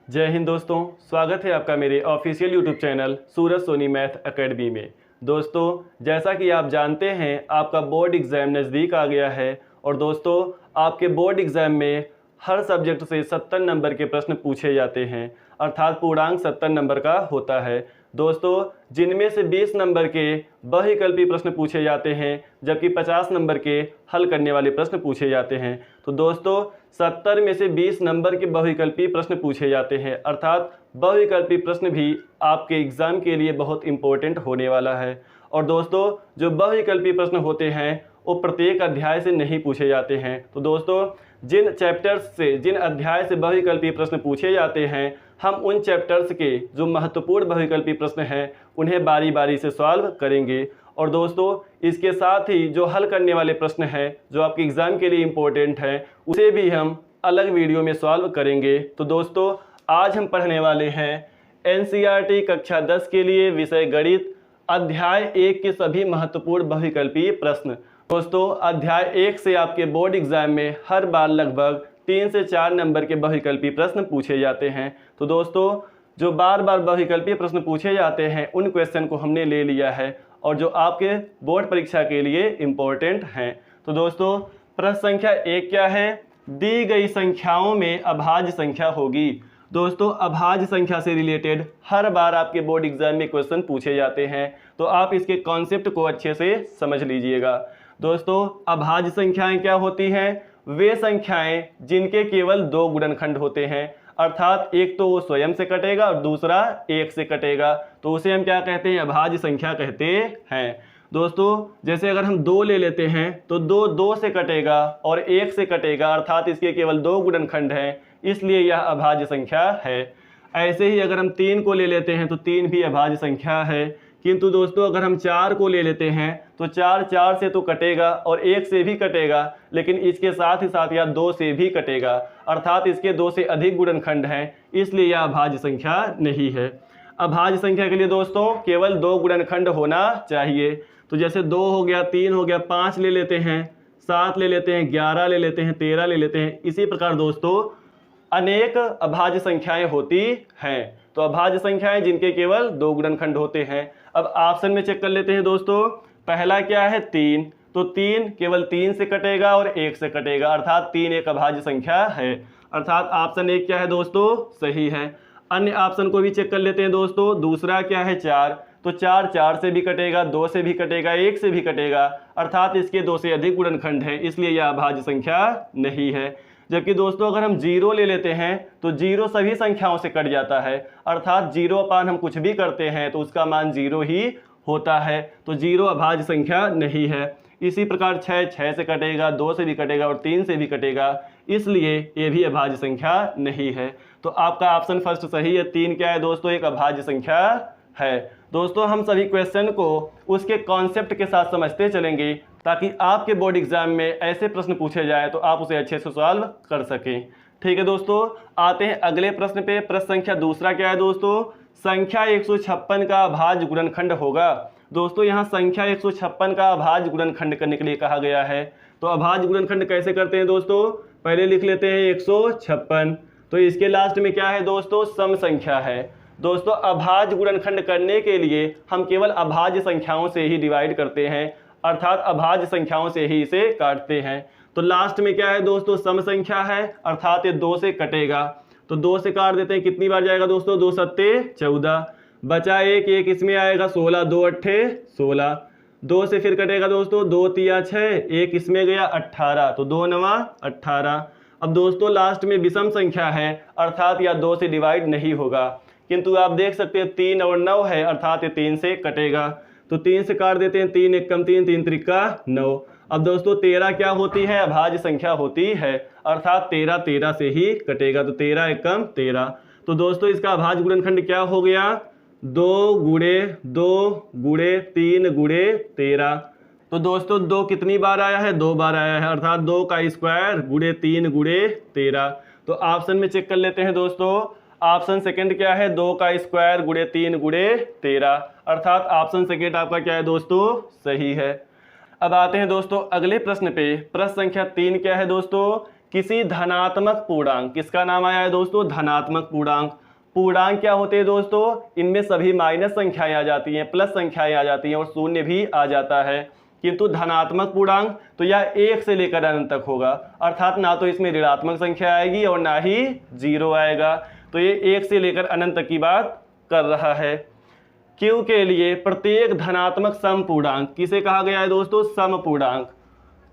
जय हिंद दोस्तों, स्वागत है आपका मेरे ऑफिशियल यूट्यूब चैनल सूरज सोनी मैथ एकेडमी में। दोस्तों, जैसा कि आप जानते हैं आपका बोर्ड एग्ज़ाम नज़दीक आ गया है और दोस्तों आपके बोर्ड एग्ज़ाम में हर सब्जेक्ट से 70 नंबर के प्रश्न पूछे जाते हैं, अर्थात पूर्णांक 70 नंबर का होता है। दोस्तों, जिनमें से 20 नंबर के बहुविकल्पी प्रश्न पूछे जाते हैं जबकि 50 नंबर के हल करने वाले प्रश्न पूछे जाते हैं। तो दोस्तों 70 में से 20 नंबर के बहुविकल्पी प्रश्न पूछे जाते हैं, अर्थात बहुविकल्पी प्रश्न भी आपके एग्ज़ाम के लिए बहुत इम्पोर्टेंट होने वाला है। और दोस्तों जो बहुविकल्पी प्रश्न होते हैं वो प्रत्येक अध्याय से नहीं पूछे जाते हैं। तो दोस्तों जिन चैप्टर्स से, जिन अध्याय से बहुविकल्पी प्रश्न पूछे जाते हैं, हम उन चैप्टर्स के जो महत्वपूर्ण बहुविकल्पी प्रश्न हैं उन्हें बारी बारी से सॉल्व करेंगे। और दोस्तों इसके साथ ही जो हल करने वाले प्रश्न हैं जो आपके एग्ज़ाम के लिए इम्पोर्टेंट हैं उसे भी हम अलग वीडियो में सॉल्व करेंगे। तो दोस्तों आज हम पढ़ने वाले हैं एनसीईआरटी कक्षा 10 के लिए विषय गणित अध्याय 1 के सभी महत्वपूर्ण बहुविकल्पी प्रश्न। दोस्तों अध्याय 1 से आपके बोर्ड एग्ज़ाम में हर बार लगभग 3 से 4 नंबर के बहुविकल्पी प्रश्न पूछे जाते हैं। तो दोस्तों जो बार बार बहुविकल्पी प्रश्न पूछे जाते हैं उन क्वेश्चन को हमने ले लिया है और जो आपके बोर्ड परीक्षा के लिए इम्पोर्टेंट हैं। तो दोस्तों प्रश्न संख्या 1 क्या है? दी गई संख्याओं में अभाज्य संख्या होगी। दोस्तों अभाज्य संख्या से रिलेटेड हर बार आपके बोर्ड एग्जाम में क्वेश्चन पूछे जाते हैं, तो आप इसके कॉन्सेप्ट को अच्छे से समझ लीजिएगा। दोस्तों अभाज्य संख्याएं क्या होती हैं? वे संख्याएं जिनके केवल 2 गुणनखंड होते हैं, अर्थात एक तो वो स्वयं से कटेगा और दूसरा 1 से कटेगा, तो उसे हम क्या कहते हैं? अभाज्य संख्या कहते हैं। दोस्तों जैसे अगर हम 2 ले लेते हैं तो 2 से कटेगा और 1 से कटेगा, अर्थात इसके केवल 2 गुणनखंड हैं, इसलिए यह अभाज्य संख्या है। ऐसे ही अगर हम 3 को ले लेते हैं तो 3 भी अभाज्य संख्या है। किंतु दोस्तों अगर हम 4 को ले लेते हैं तो 4 से तो कटेगा और 1 से भी कटेगा, लेकिन इसके साथ ही साथ यह 2 से भी कटेगा, अर्थात इसके 2 से अधिक गुणनखंड हैं, इसलिए यह अभाज्य संख्या नहीं है। अभाज्य संख्या के लिए दोस्तों केवल 2 गुणनखंड होना चाहिए। तो जैसे 2 हो गया, 3 हो गया, 5 ले लेते हैं, 7 ले लेते हैं, 11 ले लेते हैं, 13 ले लेते हैं। इसी प्रकार दोस्तों अनेक अभाज्य संख्याएं होती हैं। तो अभाज्य संख्याएं जिनके केवल 2 गुणनखंड होते हैं। अब ऑप्शन में चेक कर लेते हैं दोस्तों। पहला क्या है? 3, तो 3 केवल 3 से कटेगा और 1 से कटेगा, अर्थात 3 एक अभाज्य संख्या है, अर्थात ऑप्शन 1 क्या है दोस्तों? सही है। अन्य ऑप्शन को भी चेक कर लेते हैं दोस्तों। दूसरा क्या है? 4, तो 4 से भी कटेगा, 2 से भी कटेगा, 1 से भी कटेगा, अर्थात इसके 2 से अधिक गुणनखंड हैं, इसलिए यह अभाज्य संख्या नहीं है। जबकि दोस्तों अगर हम 0 ले लेते हैं तो 0 सभी संख्याओं से कट जाता है, अर्थात 0 अपान हम कुछ भी करते हैं तो उसका मान 0 ही होता है, तो 0 अभाज्य संख्या नहीं है। इसी प्रकार 6 से कटेगा, 2 से भी कटेगा और 3 से भी कटेगा, इसलिए ये भी अभाज्य संख्या नहीं है। तो आपका ऑप्शन फर्स्ट सही है। 3 क्या है दोस्तों? एक अभाज्य संख्या है। दोस्तों हम सभी क्वेश्चन को उसके कॉन्सेप्ट के साथ समझते चलेंगे ताकि आपके बोर्ड एग्जाम में ऐसे प्रश्न पूछे जाए तो आप उसे अच्छे से सॉल्व कर सकें। ठीक है दोस्तों, आते हैं अगले प्रश्न पे। प्रश्न संख्या दूसरा क्या है दोस्तों? संख्या 156 का अभाज्य गुणनखंड होगा। दोस्तों यहाँ संख्या 156 का अभाज्य गुणनखंड करने के लिए कहा गया है। तो अभाज्य गुणनखंड कैसे करते हैं दोस्तों? पहले लिख लेते हैं 156, तो इसके लास्ट में क्या है दोस्तों? सम संख्या है। दोस्तों अभाज्य गुणनखंड करने के लिए हम केवल अभाज्य संख्याओं से ही डिवाइड करते हैं, अर्थात अभाज्य संख्याओं से ही इसे काटते हैं। तो लास्ट में क्या है दोस्तों? सम संख्या है, अर्थात ये 2 से कटेगा, तो 2 से काट देते हैं। कितनी बार जाएगा दोस्तों? 2 सत्ते 14, बचा 1 इसमें आएगा 16, 2 अट्ठे 16, 2 से फिर कटेगा दोस्तों, 2 तिया 6, 1 इसमें गया 18, तो 2 नवा 18। अब दोस्तों लास्ट में विषम संख्या है, अर्थात यह 2 से डिवाइड नहीं होगा, किंतु आप देख सकते हैं 3 और 9 है, अर्थात ये 3 से कटेगा, तो 3 से काट देते हैं। 3 एकम 3, 3 त्रिका 9। अब दोस्तों 13 क्या होती है? अभाज्य संख्या होती है, अर्थात 13 से ही कटेगा, तो 13 एकम 13। तो दोस्तों इसका अभाज्य गुणनखंड क्या हो गया? 2 गुणे 2 गुणे 3 गुणे 13। तो दोस्तों 2 कितनी बार आया है? 2 बार आया है, अर्थात 2 का स्क्वायर गुणे 3 गुणे 13। तो ऑप्शन में चेक कर लेते हैं दोस्तों। ऑप्शन सेकंड क्या है? 2 का स्क्वायर गुणे 3 गुणे 13, अर्थात ऑप्शन सेकंड आपका क्या है दोस्तों? सही है। अब आते हैं दोस्तों अगले प्रश्न पे। प्रश्न संख्या 3 क्या है दोस्तों? किसी धनात्मक पूर्णांक, किसका नाम आया है दोस्तों, धनात्मक पूर्णांक। पूर्णांक क्या होते हैं दोस्तों, इनमें सभी माइनस संख्याएं आ जाती हैं, प्लस संख्याएं आ जाती हैं और शून्य भी आ जाता है। किंतु धनात्मक पूर्णांक तो यह 1 से लेकर अनंत तक होगा, अर्थात ना तो इसमें ऋणात्मक संख्या आएगी और ना ही 0 आएगा। तो ये 1 से लेकर अनंत तक की बात कर रहा है। Q के लिए प्रत्येक धनात्मक समपूर्णांक किसे कहा गया है दोस्तों, समपूर्णांक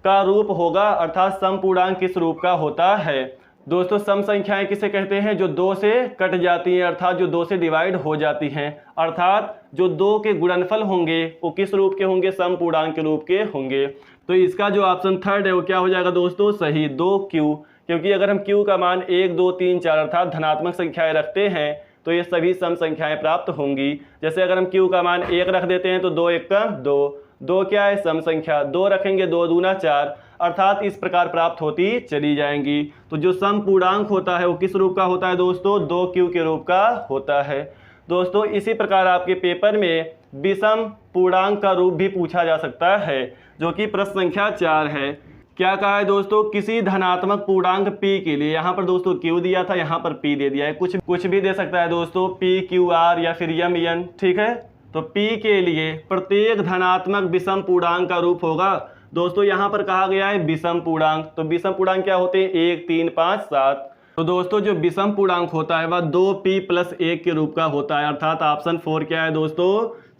का रूप होगा, अर्थात समपूर्णांक किस रूप का होता है दोस्तों। सम संख्याएं किसे कहते हैं, जो 2 से कट जाती हैं, अर्थात जो 2 से डिवाइड हो जाती हैं, अर्थात जो 2 के गुणनफल होंगे वो किस रूप के होंगे, समपूर्णांक के रूप के होंगे। तो इसका जो ऑप्शन थर्ड है वो क्या हो जाएगा दोस्तों, सही, 2Q। क्योंकि अगर हम Q का मान 1 2 3 4 अर्थात धनात्मक संख्याएं रखते हैं तो ये सभी सम संख्याएं प्राप्त होंगी। जैसे अगर हम Q का मान 1 रख देते हैं तो 2 1 का 2, 2 क्या है, सम संख्या, 2 रखेंगे 2 दूना 4, अर्थात इस प्रकार प्राप्त होती चली जाएंगी। तो जो सम पूर्णांक होता है वो किस रूप का होता है दोस्तों, 2Q के रूप का होता है दोस्तों। इसी प्रकार आपके पेपर में विषम पूर्णांक का रूप भी पूछा जा सकता है, जो कि प्रश्न संख्या 4 है। क्या कहा है दोस्तों, किसी धनात्मक पूर्णांक P के लिए, यहाँ पर दोस्तों Q दिया था, यहाँ पर P दे दिया है, कुछ भी दे सकता है दोस्तों, P Q R या फिर M N, ठीक है। तो P के लिए प्रत्येक धनात्मक विषम पूर्णांक का रूप होगा दोस्तों। यहाँ पर कहा गया है विषम पूर्णांक, तो विषम पूर्णांक क्या होते हैं, 1 3 5 7। तो दोस्तों जो विषम पूर्णांक होता है वह 2P + 1 के रूप का होता है, अर्थात ऑप्शन 4 क्या है दोस्तों,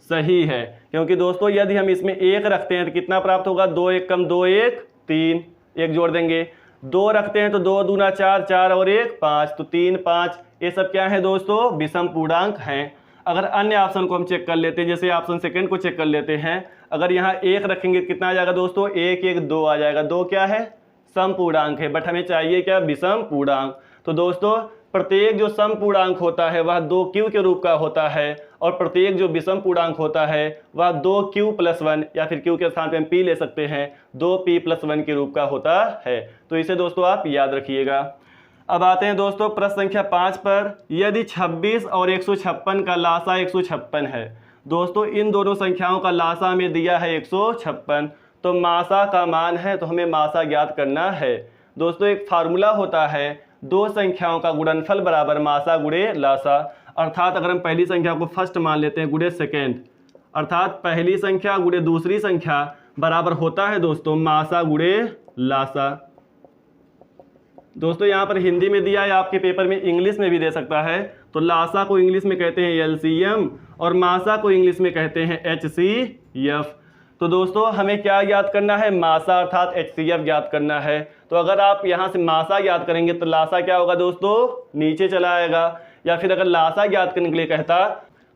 सही है। क्योंकि दोस्तों यदि हम इसमें 1 रखते हैं तो कितना प्राप्त होगा, 2 1 कम 2 1 3, 1 जोड़ देंगे, 2 रखते हैं तो 2 दूना 4, 4 और 1 5, तो 3 5, ये सब क्या है दोस्तों, विषम पूर्णांक हैं। अगर अन्य ऑप्शन को हम चेक कर लेते हैं, जैसे ऑप्शन सेकंड को चेक कर लेते हैं, अगर यहाँ 1 रखेंगे कितना आ जाएगा दोस्तों, 1 1 2 आ जाएगा, 2 क्या है, सम पूर्णांक है, बट हमें चाहिए क्या, विषम पूर्णांक। तो दोस्तों प्रत्येक जो सम पूर्णांक होता है वह 2Q के रूप का होता है और प्रत्येक जो विषम पूर्णांक होता है वह 2Q + 1 या फिर Q के स्थान पे हम P ले सकते हैं, 2P + 1 के रूप का होता है। तो इसे दोस्तों आप याद रखिएगा। अब आते हैं दोस्तों प्रश्न संख्या 5 पर। यदि 26 और 156 का लासा 156 है दोस्तों, इन दोनों संख्याओं का लासा में दिया है 156, तो मासा का मान है, तो हमें मासा ज्ञात करना है दोस्तों। एक फार्मूला होता है, दो संख्याओं का गुणनफल बराबर मासा गुणे लासा, अर्थात अगर हम पहली संख्या को फर्स्ट मान लेते हैं गुणे सेकेंड, अर्थात पहली संख्या गुणे दूसरी संख्या बराबर होता है दोस्तों मासा गुणे लासा। दोस्तों यहाँ पर हिंदी में दिया है, आपके पेपर में इंग्लिश में भी दे सकता है। तो लासा को इंग्लिश में कहते हैं LCM और मासा को इंग्लिश में कहते हैं HCF। तो दोस्तों हमें क्या याद करना है, मासा अर्थात HCF याद करना है। तो अगर आप यहाँ से मासा याद करेंगे तो लासा क्या होगा दोस्तों, नीचे चला आएगा, या फिर अगर लासा याद करने के लिए कहता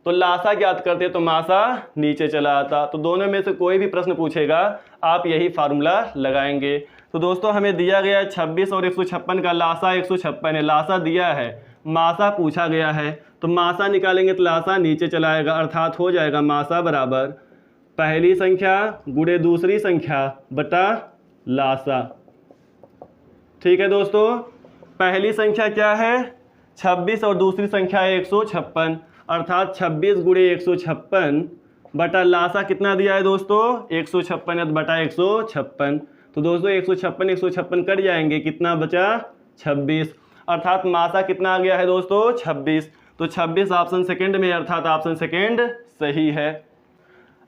तो लासा याद करते तो मासा नीचे चला आता। तो दोनों में से कोई भी प्रश्न पूछेगा आप यही फार्मूला लगाएंगे। तो दोस्तों हमें दिया गया है 26 और 156 का लासा 156 है, लासा दिया है, मासा पूछा गया है, तो मासा निकालेंगे तो लासा नीचे चला आएगा, अर्थात हो जाएगा मासा बराबर पहली संख्या गुणे दूसरी संख्या बटा लासा। ठीक है दोस्तों, पहली संख्या क्या है 26 और दूसरी संख्या है 156, अर्थात 26 गुणे 156 बटा लासा कितना दिया है दोस्तों 156 बटा 156। तो दोस्तों 156 कट जाएंगे, कितना बचा 26, अर्थात मासा कितना आ गया है दोस्तों 26। तो 26 ऑप्शन सेकंड में, अर्थात ऑप्शन सेकंड सही है।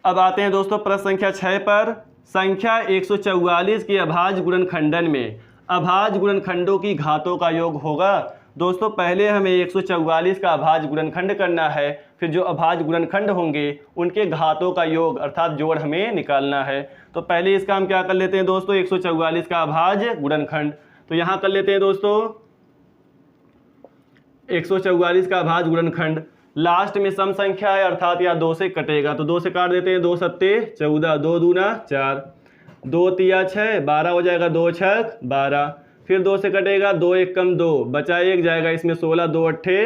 अब आते हैं दोस्तों प्रश्न संख्या 6 पर। संख्या 144 के अभाज्य गुणनखंडन में अभाज्य गुणनखंडों की घातों का योग होगा। दोस्तों पहले हमें 144 का अभाज्य गुणनखंड करना है, फिर जो अभाज्य गुणनखंड होंगे उनके घातों का योग अर्थात जोड़ हमें निकालना है। तो पहले इसका हम क्या कर लेते हैं दोस्तों 144 का अभाज्य गुणनखंड, तो यहाँ कर लेते हैं दोस्तों 144 का अभाज्य गुणनखंड। लास्ट में सम संख्या है अर्थात या 2 से कटेगा, तो 2 से काट देते हैं, 2 सत्ते 14, 2 दूना 4, 2 तिया 6, 12 हो जाएगा, 2 छक 12, फिर 2 से कटेगा, 2 1 कम 2 बचा 1 जाएगा, इसमें 16, 2 अट्ठे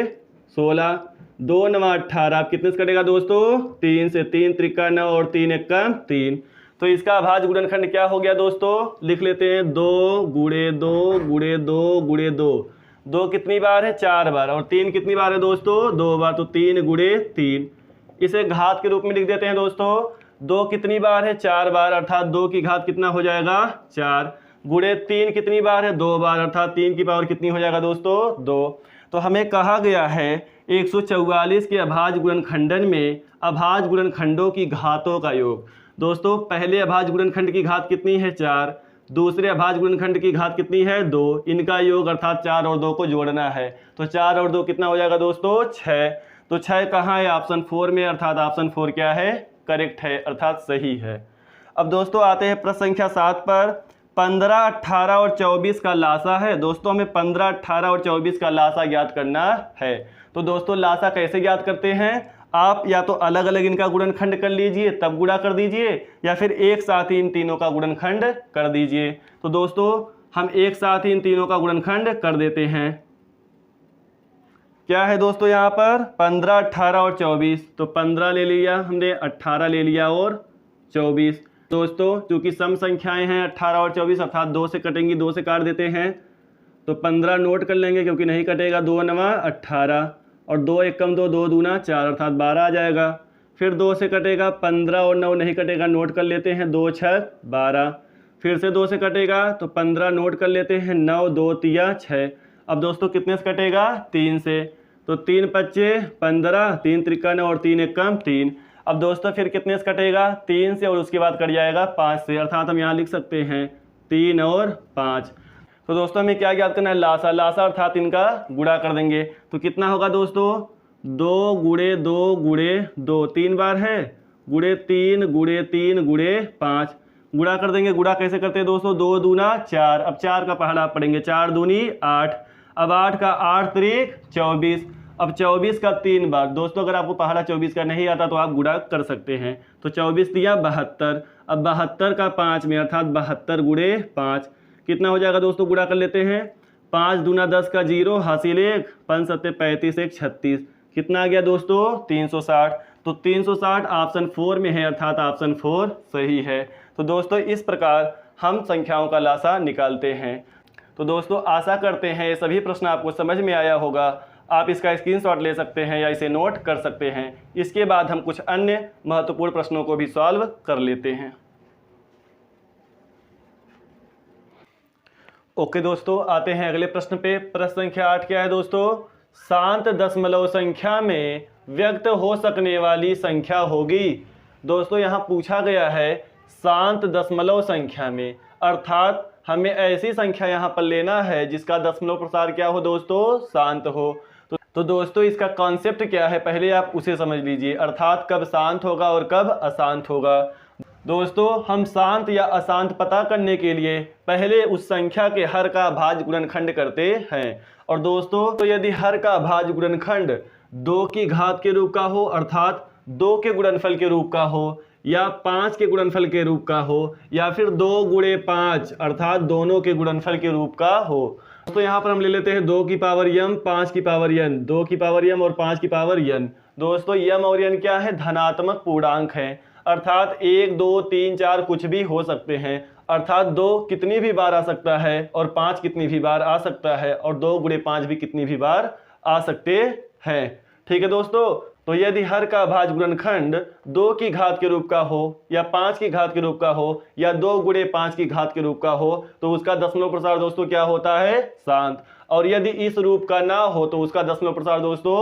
16, 2 9 18, आप कितने से कटेगा दोस्तों 3 से, 3 त्रिका 9 और 3 1 कम 3। तो इसका अभाज्य गुणनखंड क्या हो गया दोस्तों, लिख लेते हैं 2 गुणे 2 गुणे 2 गुणे 2, 2 कितनी बार है 4 बार, और 3 कितनी बार है दोस्तों 2 बार, तो 3 गुणे 3। इसे घात के रूप में लिख देते हैं दोस्तों, 2 कितनी बार है 4 बार, अर्थात 2 की घात कितना हो जाएगा 4, गुणे 3 कितनी बार है, 2 बार, अर्थात 3 की पावर कितनी हो जाएगा दोस्तों, 2। तो हमें कहा गया है 144 के अभाज्य गुणनखंडन में अभाज्य गुणनखंडों की घातों का योग। दोस्तों पहले अभाज्य गुणनखंड की घात कितनी है, 4, दूसरे अभाज्य गुणनखंड की घात कितनी है, 2, इनका योग अर्थात 4 और 2 को जोड़ना है। तो 4 और 2 कितना हो जाएगा दोस्तों, 6। तो 6 कहाँ है, ऑप्शन 4 में, अर्थात ऑप्शन 4 क्या है, करेक्ट है, अर्थात सही है। अब दोस्तों आते हैं प्रश्न संख्या 7 पर। 15, 18 और 24 का लासा है। दोस्तों हमें 15, 18 और 24 का लासा ज्ञात करना है। तो दोस्तों लासा कैसे ज्ञात करते हैं, आप या तो अलग अलग इनका गुणनखंड कर लीजिए तब गुणा कर दीजिए, या फिर एक साथ ही इन तीनों का गुणनखंड कर दीजिए। तो दोस्तों हम एक साथ ही इन तीनों का गुणनखंड कर देते हैं। क्या है दोस्तों यहाँ पर, 15, 18 और 24। तो 15 ले लिया हमने, 18 ले लिया और 24। दोस्तों चूंकि सम संख्याएं हैं 18 और 24, अर्थात 2 से कटेंगी, 2 से काट देते हैं। तो 15 नोट कर लेंगे क्योंकि नहीं कटेगा, 2 9 18 और 2 1 कम 2, 2 दूना 4, अर्थात 12 आ जाएगा। फिर 2 से कटेगा, 15 और 9 नहीं कटेगा, नोट कर लेते हैं, 2 6 12। फिर से 2 से कटेगा तो 15 नोट कर लेते हैं, 9 2 3 6। अब दोस्तों कितने से कटेगा, 3 से। तो 3 5 15, 3 त्रिका 9 और 3 1 कम 3। अब दोस्तों फिर कितने से कटेगा, 3 से, और उसके बाद कट जाएगा 5 से, अर्थात हम यहाँ लिख सकते हैं 3 और 5। तो दोस्तों हमें क्या ज्ञात करना है, लासा। लासा अर्थात इनका गुणा कर देंगे। तो कितना होगा दोस्तों, 2 गुणे 2 गुणे 2, 3 बार है, गुणे 3 गुणे 3 गुणे 5, गुणा कर देंगे। गुणा कैसे करते हैं दोस्तों, 2 दूना 4। अब 4 का पहाड़ा आप पढ़ेंगे, 4 दूनी 8। अब 8 का 8 त्रिक 24। अब 24 का 3 बार। दोस्तों अगर आपको पहाड़ा 24 का नहीं आता तो आप गुणा कर सकते हैं। तो 24 दिया 72। अब 72 का 5 में, अर्थात 72 गुणे 5 कितना हो जाएगा दोस्तों, गुणा कर लेते हैं। 5 दूना 10 का 0, हासिल 1, 5 7 35, 1 36, कितना आ गया दोस्तों, 360। तो 360 ऑप्शन 4 में है, अर्थात ऑप्शन 4 सही है। तो दोस्तों इस प्रकार हम संख्याओं का लासा निकालते हैं। तो दोस्तों आशा करते हैं ये सभी प्रश्न आपको समझ में आया होगा। आप इसका स्क्रीनशॉट ले सकते हैं या इसे नोट कर सकते हैं। इसके बाद हम कुछ अन्य महत्वपूर्ण प्रश्नों को भी सॉल्व कर लेते हैं। ओके दोस्तों आते हैं अगले प्रश्न पे। प्रश्न संख्या 8 क्या है दोस्तों, शांत दशमलव संख्या में व्यक्त हो सकने वाली संख्या होगी। दोस्तों यहाँ पूछा गया है शांत दशमलव संख्या में, अर्थात हमें ऐसी संख्या यहाँ पर लेना है जिसका दशमलव प्रसार क्या हो दोस्तों, शांत हो। तो दोस्तों इसका कॉन्सेप्ट क्या है पहले आप उसे समझ लीजिए, अर्थात कब शांत होगा और कब अशांत होगा। दोस्तों हम शांत या अशांत पता करने के लिए पहले उस संख्या के हर का अभाज्य गुणनखंड करते हैं। और दोस्तों तो यदि हर का अभाज्य गुणनखंड 2 की घात के रूप का हो, अर्थात 2 के गुणनफल के रूप का हो, या 5 के गुणनफल के रूप का हो, या फिर 2 गुणे 5 अर्थात दोनों के गुणनफल के रूप का हो। तो यहाँ पर हम ले लेते हैं 2 की पावर m, 5 की पावर n, 2 की पावर m और 5 की पावर n। दोस्तों m और n क्या है, धनात्मक पूर्णांक है, अर्थात 1 2 3 4 कुछ भी हो सकते हैं। अर्थात 2 कितनी भी बार आ सकता है और 5 कितनी भी बार आ सकता है, और 2 गुणे 5 भी कितनी भी बार आ सकते हैं। ठीक है दोस्तों, तो यदि हर का अभाज्य गुणनखंड 2 की घात के रूप का हो, या 5 की घात के रूप का हो, या 2 गुणे 5 की घात के रूप का हो, तो उसका दशमलव प्रसार दोस्तों क्या होता है, शांत। और यदि इस रूप का ना हो तो उसका दशमलव प्रसार दोस्तों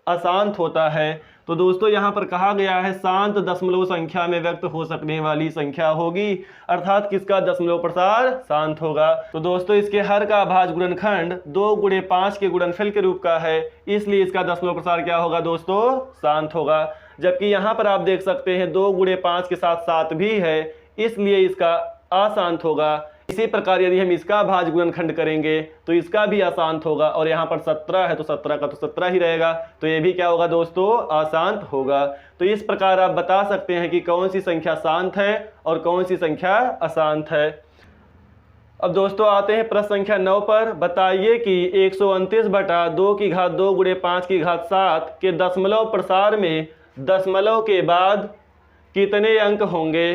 अशांत होता है। तो दोस्तों यहाँ पर कहा गया है शांत दशमलव संख्या में व्यक्त हो सकने वाली संख्या होगी, अर्थात किसका दशमलव प्रसार शांत होगा। तो दोस्तों इसके हर का अभाज्य गुणनखंड 2 गुणे 5 के गुणनफल के रूप का है, इसलिए इसका दशमलव प्रसार क्या होगा दोस्तों, शांत होगा। जबकि यहाँ पर आप देख सकते हैं 2 गुणे 5 के साथ 7 भी है, इसलिए इसका अशांत होगा। इसी प्रकार यदि हम इसका अभाज्य गुणनखंड करेंगे तो इसका भी अशांत होगा, और यहाँ पर 17 है तो 17 का तो 17 ही रहेगा, तो ये भी क्या होगा दोस्तों, अशांत होगा। तो इस प्रकार आप बता सकते हैं कि कौन सी संख्या शांत है और कौन सी संख्या अशांत है। अब दोस्तों आते हैं प्रश्न संख्या 9 पर। बताइए कि 129 बटा 2 की घात 2 गुणे 5 की घात 7 के दशमलव प्रसार में दशमलव के बाद कितने अंक होंगे।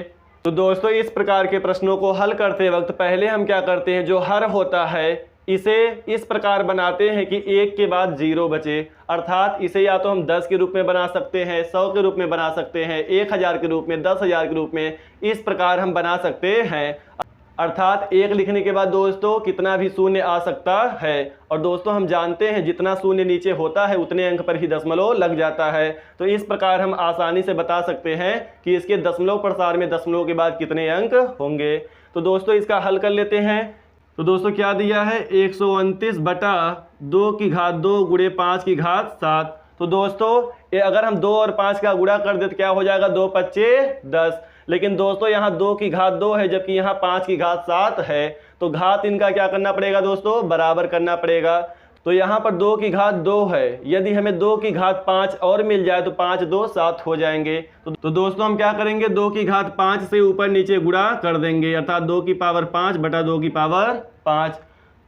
तो दोस्तों इस प्रकार के प्रश्नों को हल करते वक्त पहले हम क्या करते हैं, जो हर होता है इसे इस प्रकार बनाते हैं कि 1 के बाद 0 बचे, अर्थात इसे या तो हम 10 के रूप में बना सकते हैं, 100 के रूप में बना सकते हैं, 1000 के रूप में, 10,000 के रूप में, इस प्रकार हम बना सकते हैं। अर्थात एक लिखने के बाद दोस्तों कितना भी शून्य आ सकता है। और दोस्तों हम जानते हैं जितना शून्य नीचे होता है उतने अंक पर ही दशमलव लग जाता है। तो इस प्रकार हम आसानी से बता सकते हैं कि इसके दशमलव प्रसार में दशमलव के बाद कितने अंक होंगे। तो दोस्तों इसका हल कर लेते हैं। तो दोस्तों क्या दिया है, 129 बटा 2 की घात 2 गुणे 5 की घात 7। तो दोस्तों ये अगर हम 2 और 5 का गुणा कर दे तो क्या हो जाएगा, 2 पच्चे 10। लेकिन दोस्तों यहाँ 2 की घात 2 है जबकि यहाँ 5 की घात 7 है, तो घात इनका क्या करना पड़ेगा दोस्तों, बराबर करना पड़ेगा। तो यहाँ पर 2 की घात 2 है, यदि हमें 2 की घात 5 और मिल जाए तो 5 2 7 हो जाएंगे। तो दोस्तों हम क्या करेंगे, 2 की घात 5 से ऊपर नीचे गुणा कर देंगे, अर्थात 2 की पावर 5 बटा 2 की पावर 5।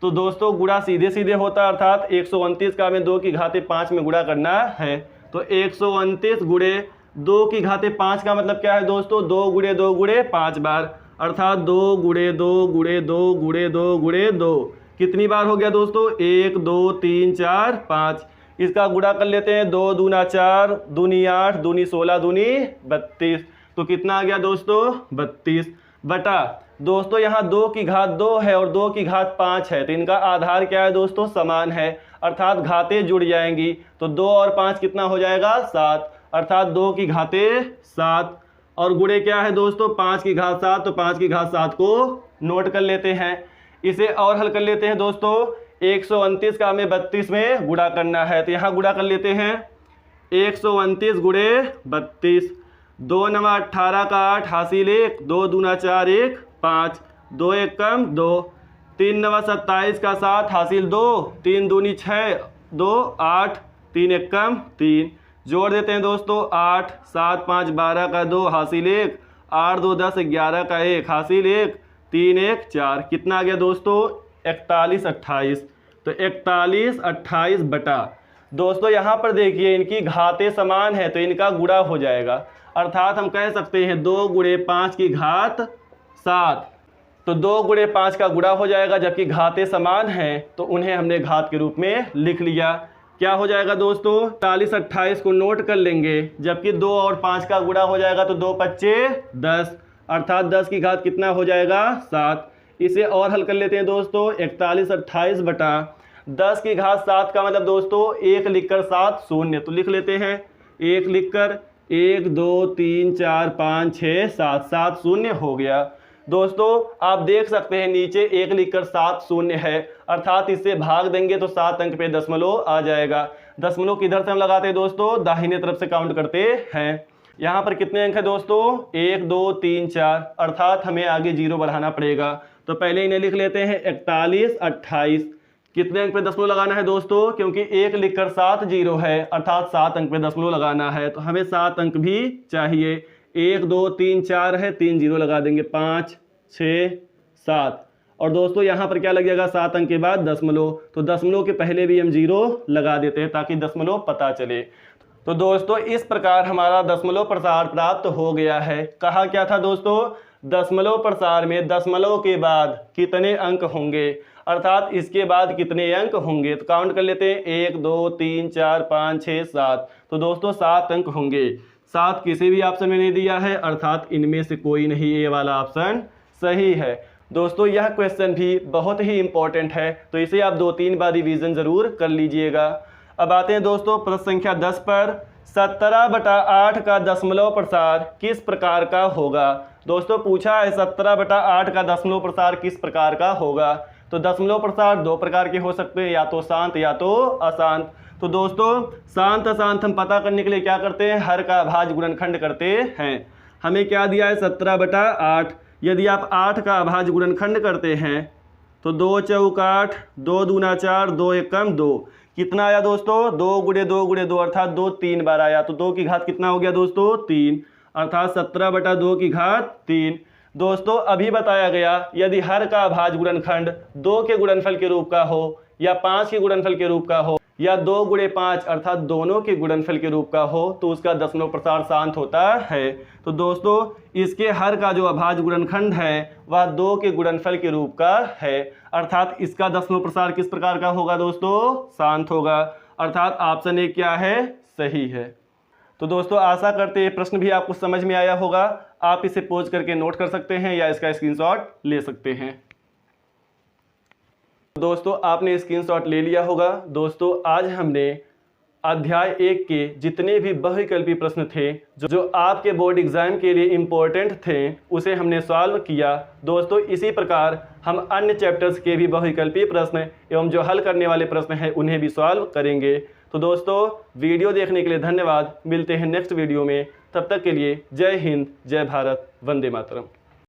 तो दोस्तों गुणा सीधे सीधे होता है, अर्थात 129 का हमें 2 की घाते 5 में गुणा करना है। तो 129 गुणे 2 की घाते 5 का मतलब क्या है दोस्तों, 2 गुणे 2 गुणे 5 बार, अर्थात 2 गुणे 2 गुणे 2 गुणे 2 गुणे 2। कितनी बार हो गया दोस्तों, 1 2 3 4 5। इसका गुणा कर लेते हैं, 2 दूना 4, दूनी 8, दूनी 16, दूनी 32। तो कितना आ गया दोस्तों, 32 बटा दोस्तों यहाँ 2 की घात 2 है और 2 की घात 5 है, तो इनका आधार क्या है दोस्तों, समान है, अर्थात घातें जुड़ जाएंगी। तो 2 और 5 कितना हो जाएगा, 7, अर्थात 2 की घाते 7। और गुणे क्या है दोस्तों, 5 की घात 7, तो 5 की घात 7 को नोट कर लेते हैं। इसे और हल कर लेते हैं दोस्तों, 129 का हमें 32 में गुणा करना है, तो यहाँ गुणा कर लेते हैं। 129 गुणे 32, 2 नवा 18 का 8 हासिल 1, 2 दूना 4 1 5, 2 1 कम 2, 3 नवा 27 का 7 हासिल 2, 3 दूनी 6 2 8, 3 1 कम 3। जोड़ देते हैं दोस्तों, 8 7 5 12 का 2 हासिल 1, 8 2 10 11 का 1 हासिल 1, 3 1 4। कितना आ गया दोस्तों, 41 28। तो 41 28 बटा दोस्तों यहाँ पर देखिए इनकी घातें समान है तो इनका गुणा हो जाएगा, अर्थात हम कह सकते हैं 2 गुणे 5 की घात 7। तो 2 गुणे 5 का गुणा हो जाएगा, जबकि घातें समान हैं तो उन्हें हमने घात के रूप में लिख लिया। क्या हो जाएगा दोस्तों, 41 28 को नोट कर लेंगे, जबकि 2 और 5 का गुणा हो जाएगा तो 2 पच्चे 10, अर्थात 10 की घात कितना हो जाएगा, 7। इसे और हल कर लेते हैं दोस्तों, 41 28 बटा 10 की घात 7 का मतलब दोस्तों 1 लिखकर 7 शून्य, तो लिख लेते हैं 1 लिखकर 1 2 3 4 5 6 7, 7 शून्य हो गया। दोस्तों आप देख सकते हैं नीचे 1 लिखकर 7 शून्य है, अर्थात इससे भाग देंगे तो 7 अंक पे दशमलव आ जाएगा। दशमलव किधर से हम लगाते हैं दोस्तों, दाहिने तरफ से काउंट करते हैं। यहाँ पर कितने अंक है दोस्तों, 1 2 3 4, अर्थात हमें आगे 0 बढ़ाना पड़ेगा। तो पहले इन्हें लिख लेते हैं 41 28। कितने अंक पे दशमलव लगाना है दोस्तों, क्योंकि 1 लिखकर 7 0 है, अर्थात 7 अंक पे दशमलव लगाना है, तो हमें 7 अंक भी चाहिए। 1 2 3 4 है, 3 0 लगा देंगे, 5 6 7। और दोस्तों यहाँ पर क्या लगेगा, 7 अंक के बाद दशमलव, तो दशमलव के पहले भी हम 0 लगा देते हैं ताकि दशमलव पता चले। तो दोस्तों इस प्रकार हमारा दशमलव प्रसार प्राप्त हो गया है। कहा क्या था दोस्तों, दशमलव प्रसार में दशमलव के बाद कितने अंक होंगे, अर्थात इसके बाद कितने अंक होंगे। तो काउंट कर लेते हैं, 1 2 3 4 5 6 7। तो दोस्तों 7 अंक होंगे। 7 किसी भी ऑप्शन में नहीं दिया है, अर्थात इनमें से कोई नहीं, ये वाला ऑप्शन सही है। दोस्तों यह क्वेश्चन भी बहुत ही इंपॉर्टेंट है, तो इसे आप 2-3 बार रिवीजन जरूर कर लीजिएगा। अब आते हैं दोस्तों प्रश्न संख्या 10 पर। 17 बटा 8 का दशमलव प्रसार किस प्रकार का होगा। दोस्तों पूछा है 17 बटा 8 का दशमलव प्रसार किस प्रकार का होगा। तो दशमलव प्रसार 2 प्रकार के हो सकते हैं, या तो शांत या तो अशांत। तो दोस्तों शांत अशांत हम पता करने के लिए क्या करते हैं, हर का अभाज्य गुणनखंड करते हैं। हमें क्या दिया है, 17 बटा 8। यदि आप 8 का अभाज्य गुणनखंड करते हैं तो 2 चौक 8, 2 दूना 4, 2 एकम 2। कितना आया दोस्तों, 2 गुणे 2 गुणे 2, अर्थात 2 3 बार आया, तो 2 की घात कितना हो गया दोस्तों, 3, अर्थात 17 बटा 2 की घात 3। दोस्तों अभी बताया गया यदि हर का अभाज्य गुणनखंड 2 के गुणनफल के रूप का हो या 5 के गुणनफल के रूप का हो या 2 गुणे 5 अर्थात दोनों के गुणनफल के रूप का हो तो उसका दशमलव प्रसार शांत होता है। तो दोस्तों इसके हर का जो अभाज्य गुणनखंड है वह 2 के गुणनफल के रूप का है, अर्थात इसका दशमलव प्रसार किस प्रकार का होगा दोस्तों, शांत होगा, अर्थात ऑप्शन ए क्या है, सही है। तो दोस्तों आशा करते हैं प्रश्न भी आपको समझ में आया होगा। आप इसे पोज करके नोट कर सकते हैं या इसका स्क्रीनशॉट ले सकते हैं। दोस्तों आपने स्क्रीनशॉट ले लिया होगा। दोस्तों आज हमने अध्याय 1 के जितने भी बहुविकल्पी प्रश्न थे जो आपके बोर्ड एग्जाम के लिए इम्पोर्टेंट थे उसे हमने सॉल्व किया। दोस्तों इसी प्रकार हम अन्य चैप्टर्स के भी बहुविकल्पी प्रश्न एवं जो हल करने वाले प्रश्न हैं उन्हें भी सॉल्व करेंगे। तो दोस्तों वीडियो देखने के लिए धन्यवाद। मिलते हैं नेक्स्ट वीडियो में। तब तक के लिए जय हिंद, जय भारत, वंदे मातरम।